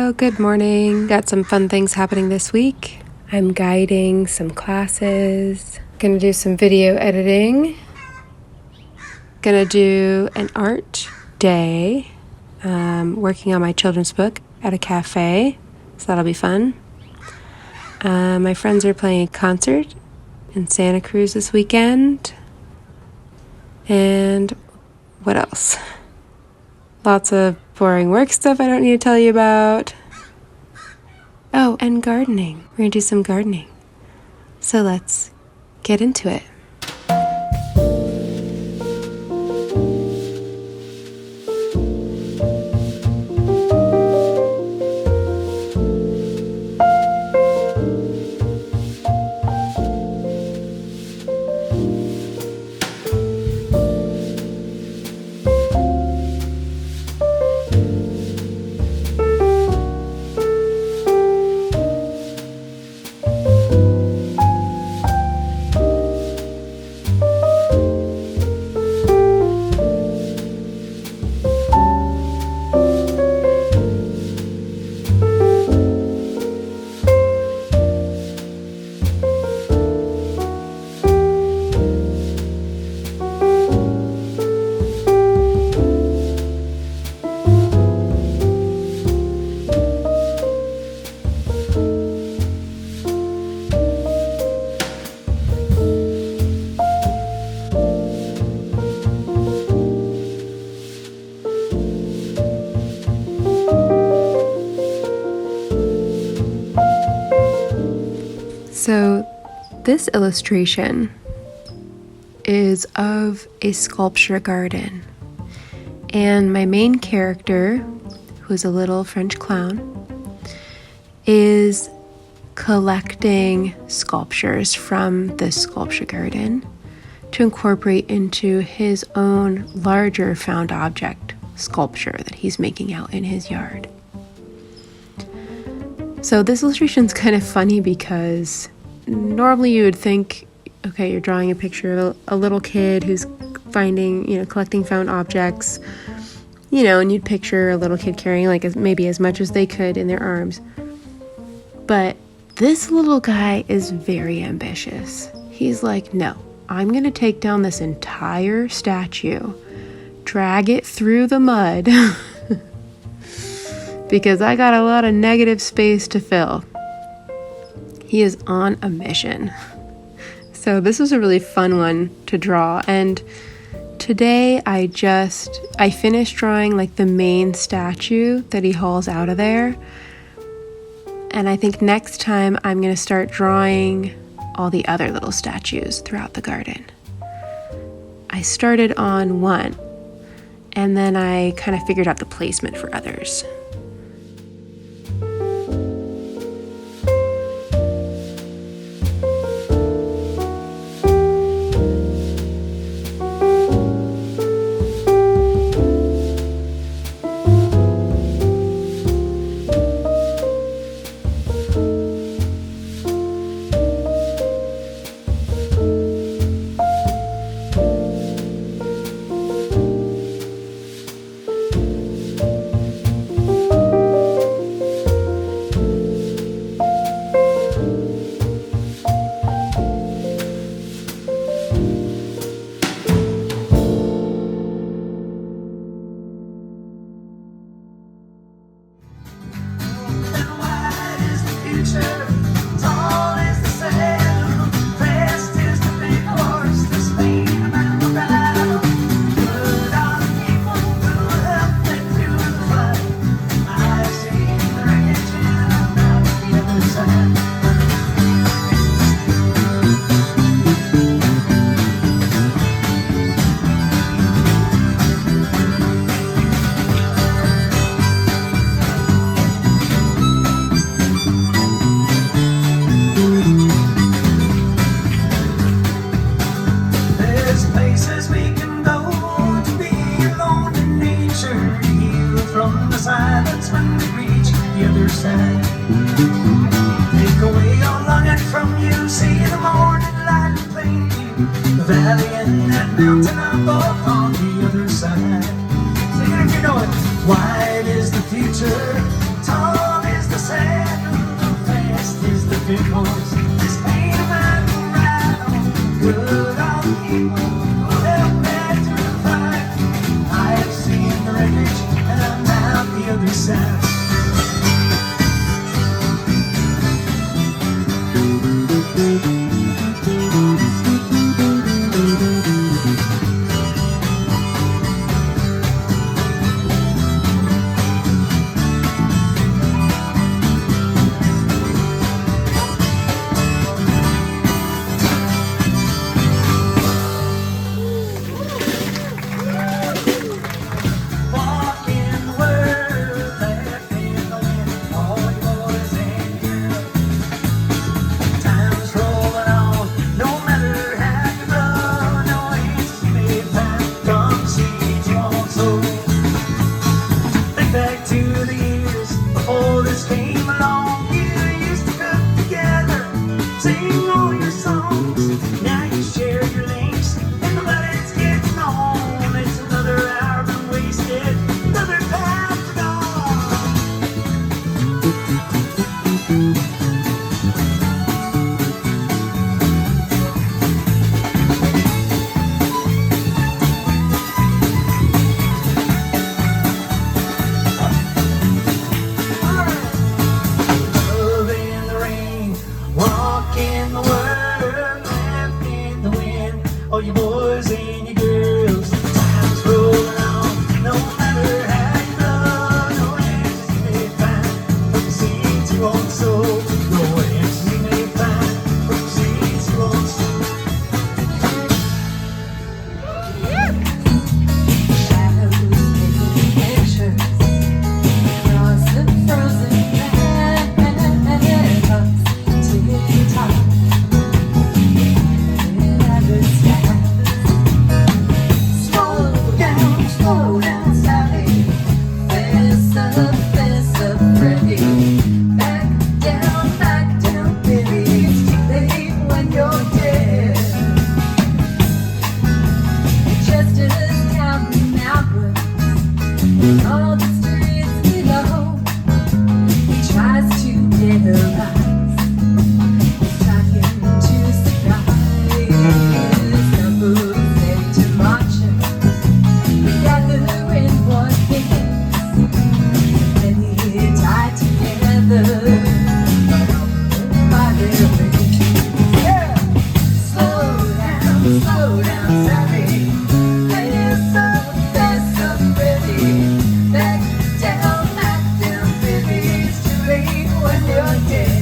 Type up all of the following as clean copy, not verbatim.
Hello, good morning. Got some fun things happening this week. I'm guiding some classes. Gonna do some video editing. Gonna do an art day. Working on my children's book at a cafe, so that'll be fun. My friends are playing a concert in Santa Cruz this weekend. And what else? Lots of boring work stuff I don't need to tell you about. Oh, and gardening. We're gonna do some gardening. So let's get into it. So this illustration is of a sculpture garden, and my main character, who's a little French clown, is collecting sculptures from this sculpture garden to incorporate into his own larger found object sculpture that he's making out in his yard. So this illustration is kind of funny because normally you would think, okay, you're drawing a picture of a little kid who's finding, collecting found objects, and you'd picture a little kid carrying maybe as much as they could in their arms. But this little guy is very ambitious. He's like, no, I'm going to take down this entire statue, drag it through the mud, because I got a lot of negative space to fill. He is on a mission. So this was a really fun one to draw, and today I finished drawing the main statue that he hauls out of there, and I think next time I'm going to start drawing all the other little statues throughout the garden. I started on one, and then I kind of figured out the placement for others. valley and that mountain up on the other side. Sing it if you know it. Wide is the future, tall obstacles. This pain of mine will ride on. Good all the people who help me to revive. I have seen the wreckage and I'm out the other side. All you boys and your girls, time's rolling on. No matter how you love, no answers you may find. But the seeds you won't sow, no answers you may find. But the seeds you won't sow. Shadows making pictures across the frozen meadows. Tick-tock. Slow down, Sally. Face up, Freddy. Back down, baby. It's too late when you're dead. Just as counting hours in all the streets below. He tries to get a rise. He's trying to surprise. Couples say to march. Gathering one thing, many tied together by their rings. Yeah. Slow down, Sally. Face up, ready. Back down, baby. It's too late when you're dead.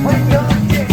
When you're dead.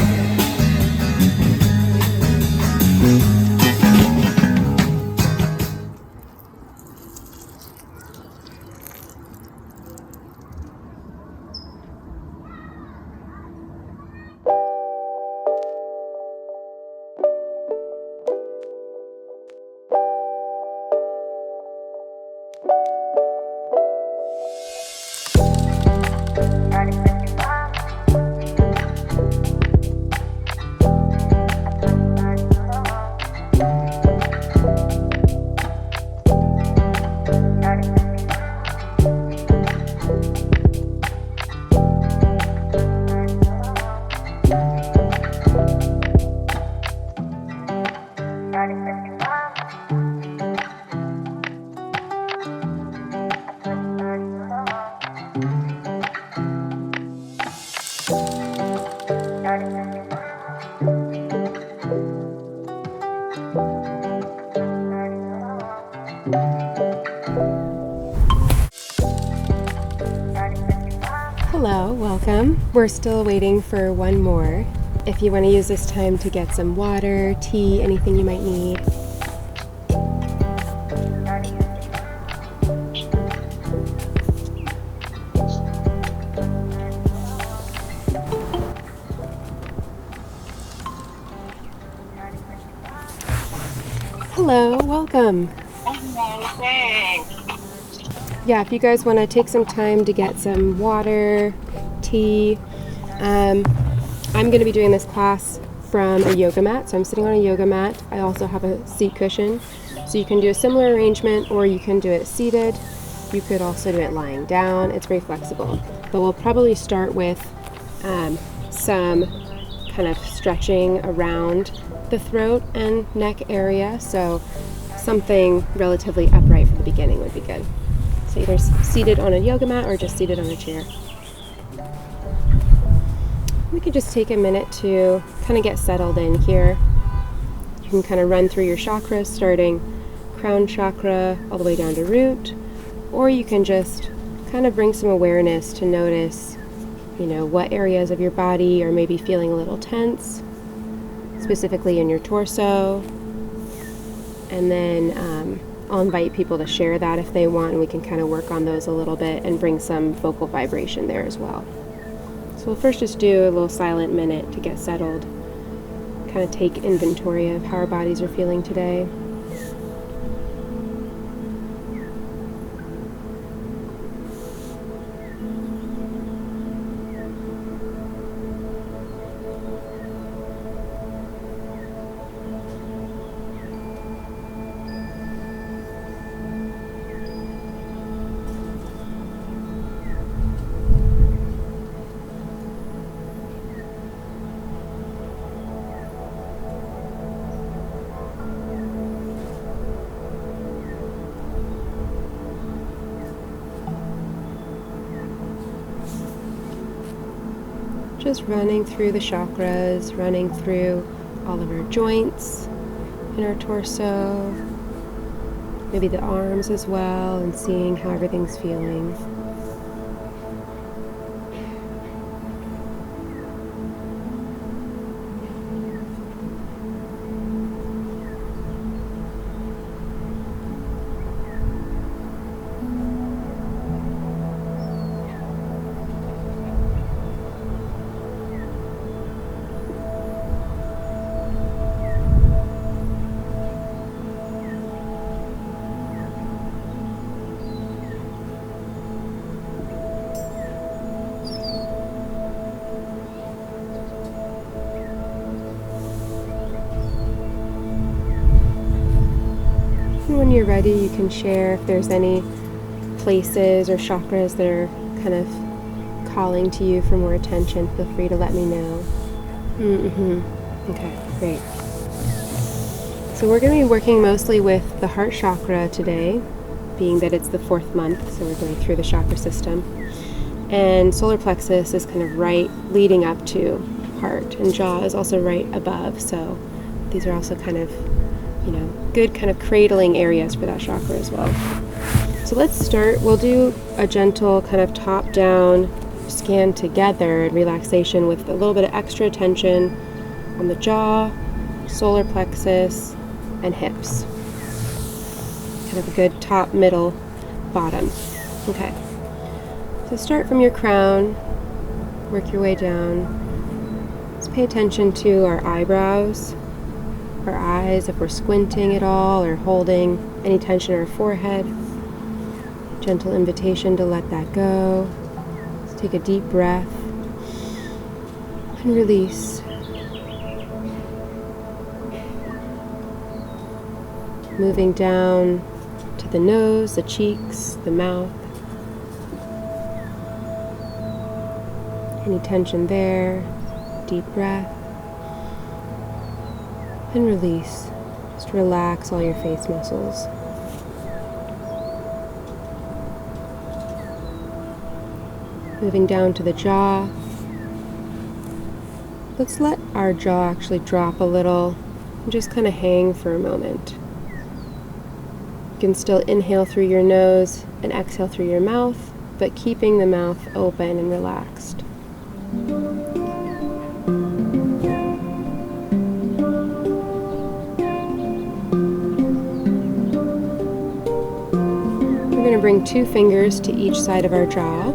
Hello, welcome. We're still waiting for one more. If you want to use this time to get some water, tea, anything you might need. Hello, welcome. Yeah, if you guys want to take some time to get some water, tea, I'm going to be doing this class from a yoga mat, so I'm sitting on a yoga mat. I also have a seat cushion, so you can do a similar arrangement or you can do it seated. You could also do it lying down. It's very flexible, but we'll probably start with some kind of stretching around the throat and neck area, so something relatively upright for the beginning would be good. So either seated on a yoga mat or just seated on a chair. We could just take a minute to kind of get settled in here. You can kind of run through your chakras, starting crown chakra all the way down to root, or you can just kind of bring some awareness to notice, what areas of your body are maybe feeling a little tense, specifically in your torso. And then I'll invite people to share that if they want, and we can kind of work on those a little bit and bring some vocal vibration there as well. So we'll first just do a little silent minute to get settled, kind of take inventory of how our bodies are feeling today. Just running through the chakras, running through all of our joints in our torso, maybe the arms as well, and seeing how everything's feeling. When you're ready, you can share if there's any places or chakras that are kind of calling to you for more attention. Feel free to let me know. Okay, great. So we're going to be working mostly with the heart chakra today, being that it's the 4th month, so we're going through the chakra system. And solar plexus is kind of right leading up to heart, and jaw is also right above, so these are also kind of good kind of cradling areas for that chakra as well. So let's start. We'll do a gentle kind of top-down scan together and relaxation with a little bit of extra tension on the jaw, solar plexus, and hips. Kind of a good top, middle, bottom. Okay. So start from your crown, work your way down. Let's pay attention to our eyebrows, our eyes, if we're squinting at all or holding any tension in our forehead. Gentle invitation to let that go. Let's take a deep breath and release. Moving down to the nose, the cheeks, the mouth. Any tension there, deep breath. And release. Just relax all your face muscles. Moving down to the jaw. let's let our jaw actually drop a little and just kind of hang for a moment. You can still inhale through your nose and exhale through your mouth, but keeping the mouth open and relaxed. We're going to bring 2 fingers to each side of our jaw.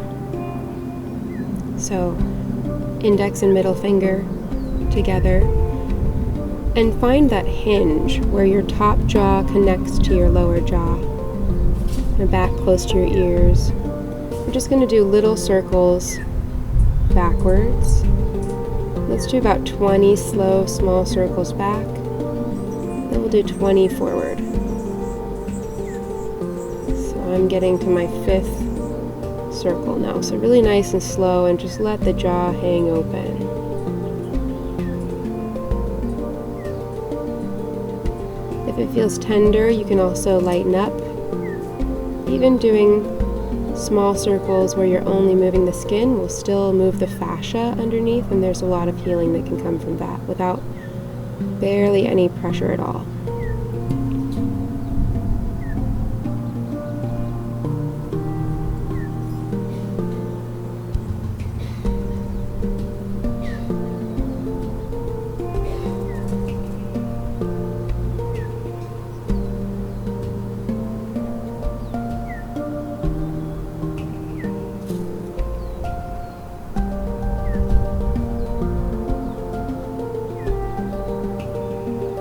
So index and middle finger together. And find that hinge where your top jaw connects to your lower jaw. And back close to your ears. We're just going to do little circles backwards. Let's do about 20 slow, small circles back. Then we'll do 20 forward. I'm getting to my 5th circle now. So really nice and slow, and just let the jaw hang open. If it feels tender, you can also lighten up. Even doing small circles where you're only moving the skin will still move the fascia underneath, and there's a lot of healing that can come from that without barely any pressure at all.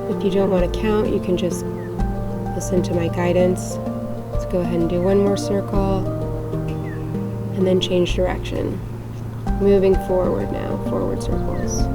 If you don't want to count, you can just listen to my guidance. Let's go ahead and do one more circle and then change direction. Moving forward now, forward circles.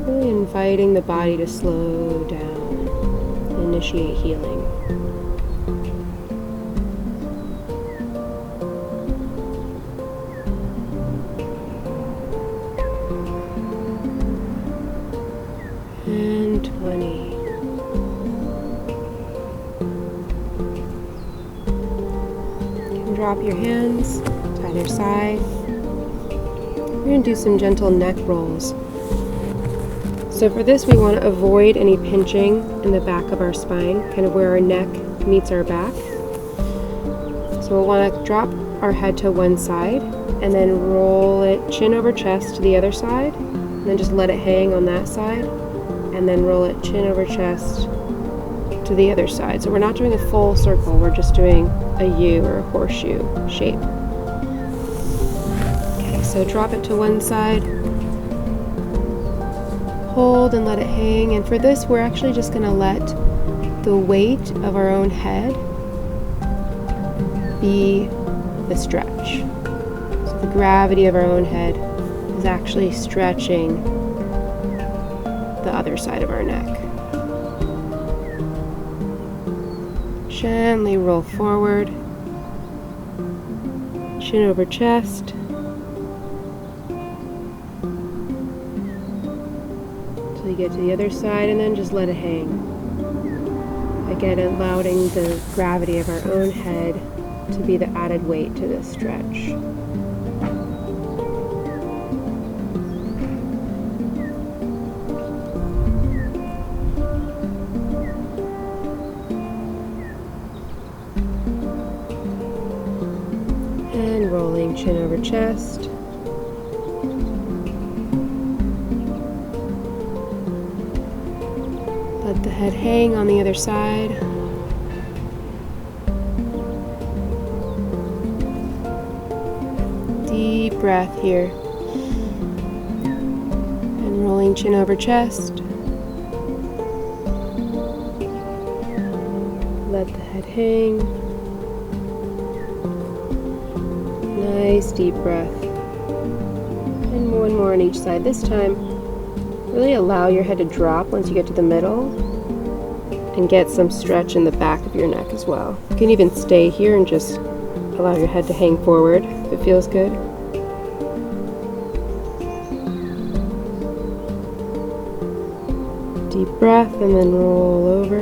Really inviting the body to slow down and initiate healing. And 20. You can drop your hands to either side. We're going to do some gentle neck rolls. So for this, we want to avoid any pinching in the back of our spine, kind of where our neck meets our back. So we'll want to drop our head to one side and then roll it chin over chest to the other side, and then just let it hang on that side, and then roll it chin over chest to the other side. So we're not doing a full circle, we're just doing a U or a horseshoe shape. So drop it to one side, hold and let it hang, and for this we're actually just going to let the weight of our own head be the stretch. So the gravity of our own head is actually stretching the other side of our neck. Gently roll forward, chin over chest. You get to the other side, and then just let it hang. Again, allowing the gravity of our own head to be the added weight to this stretch. And rolling chin over chest. Let the head hang on the other side. Deep breath here. And rolling chin over chest. Let the head hang. Nice deep breath. And one more on each side. This time, really allow your head to drop once you get to the middle and get some stretch in the back of your neck as well. You can even stay here and just allow your head to hang forward if it feels good. Deep breath and then roll over.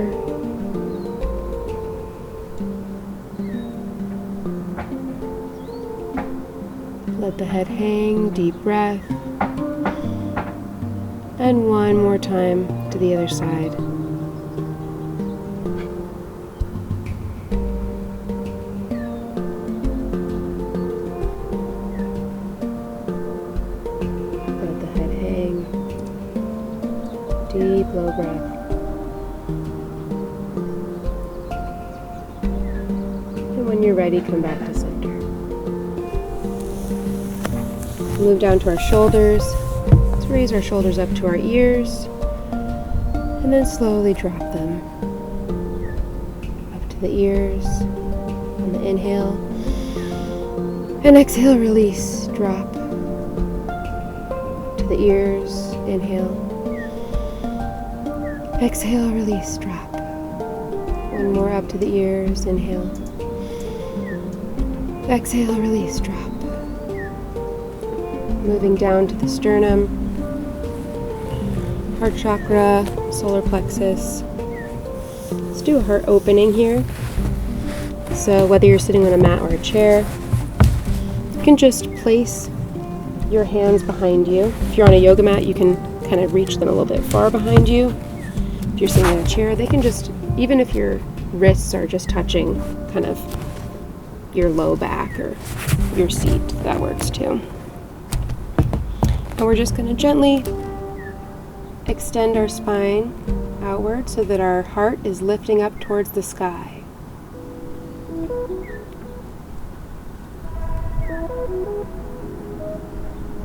Let the head hang, deep breath. And one more time to the other side. Let the head hang. Deep, low breath. And when you're ready, come back to center. Move down to our shoulders. Let's raise our shoulders up to our ears and then slowly drop them up to the ears on the inhale, and exhale, release, drop to the ears, inhale, exhale, release, drop. One more up to the ears, inhale, exhale, release, drop. Moving down to the sternum, heart chakra, solar plexus. Let's do a heart opening here. So whether you're sitting on a mat or a chair, you can just place your hands behind you. If you're on a yoga mat, you can kind of reach them a little bit far behind you. If you're sitting in a chair, they can just, even if your wrists are just touching kind of your low back or your seat, that works too. And we're just going to gently extend our spine outward so that our heart is lifting up towards the sky.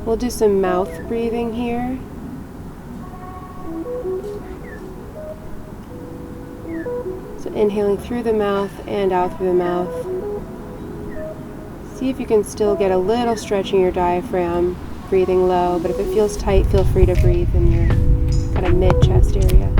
We'll do some mouth breathing here. So inhaling through the mouth and out through the mouth. See if you can still get a little stretch in your diaphragm. Breathing low, but if it feels tight, feel free to breathe in your kind of mid-chest area.